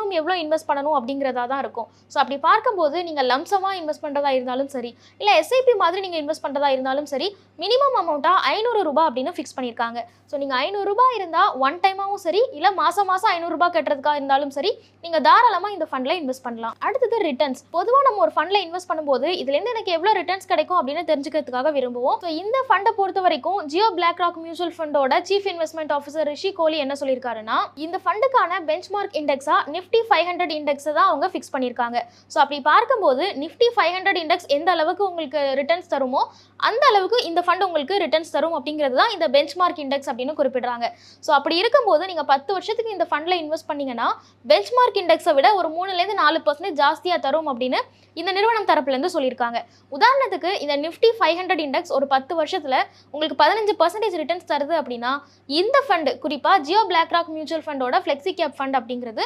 Minimum எவ்வளோ invest பண்ணணும் அப்படிங்கிறதா தான் இருக்கும். ஸோ அப்படி பார்க்கும்போது நீங்கள் லம்சமாக இன்வெஸ்ட் பண்ணுறதா இருந்தாலும் சரி, இல்லை எஸ்ஐபி மாதிரி நீங்கள் இன்வெஸ்ட் பண்ணுறதா இருந்தாலும் சரி, மினிமம் அமௌண்ட்டாக ₹500 அப்படின்னு ஃபிக்ஸ் பண்ணியிருக்காங்க. ஸோ நீங்கள் ₹500 இருந்தால் ஒன் டைமாகவும் சரி, இல்லை மாதம் மாதம் ₹500 கட்டுறதுக்காக இருந்தாலும் சரி, நீங்கள் தாராளமாக இந்த ஃபண்டில் இன்வெஸ்ட் பண்ணலாம். அடுத்தது ரிட்டர்ன்ஸ். பொதுவாக நம்ம ஒரு ஃபண்டில் இன்வெஸ்ட் பண்ணும்போது இதுலேருந்து எனக்கு எவ்வளோ ரிட்டர்ன்ஸ் கிடைக்கும் அப்படின்னு தெரிஞ்சுக்கிறதுக்காக விரும்புவோம். ஸோ இந்த ஃபண்டை பொறுத்த வரைக்கும் ஜியோ பிளாக் ராக் மியூச்சுவல் ஃபண்டோட chief investment officer Rishi Kohli என்ன சொல்லியிருக்காருன்னா, இந்த ஃபண்டுக்கான பெஞ்ச்மார்க் இண்டெக்ஸா நிஃப்டி 500 இண்டெக்ஸை தான் அவங்க ஃபிக்ஸ் பண்ணியிருக்காங்க. ஸோ அப்படி பார்க்கும்போது நிஃப்டி 500 இண்டெக்ஸ் எந்த அளவுக்கு உங்களுக்கு ரிட்டர்ன்ஸ் தருமோ அந்த அளவுக்கு இந்த ஃபண்ட் உங்களுக்கு ரிட்டர்ன்ஸ் தரும் அப்படிங்கிறது தான் இந்த பெஞ்ச்மார்க் இண்டெக்ஸ் அப்படின்னு குறிப்பிடுறாங்க. ஸோ அப்படி இருக்கும்போது நீங்கள் 10 வருஷத்துக்கு இந்த ஃபண்டில் இன்வெஸ்ட் பண்ணீங்கன்னா பெஞ்ச்மார்க் இண்டெக்ஸை விட ஒரு 3லேருந்து 4% ஜாஸ்தியாக தரும் அப்படின்னு இந்த நிறுவனம் தரப்புலேருந்து சொல்லியிருக்காங்க. உதாரணத்துக்கு இந்த நிஃப்டி 500 இண்டெக்ஸ் ஒரு 10 வருஷத்தில் உங்களுக்கு 15% ரிட்டர்ன்ஸ் தருது அப்படின்னா, இந்த ஃபண்டு குறிப்பாக ஜியோ பிளாக் ராக் மியூச்சுவல் ஃபண்டோட ஃப்ளெக்ஸி கேப் ஃபண்ட் அப்படிங்கிறது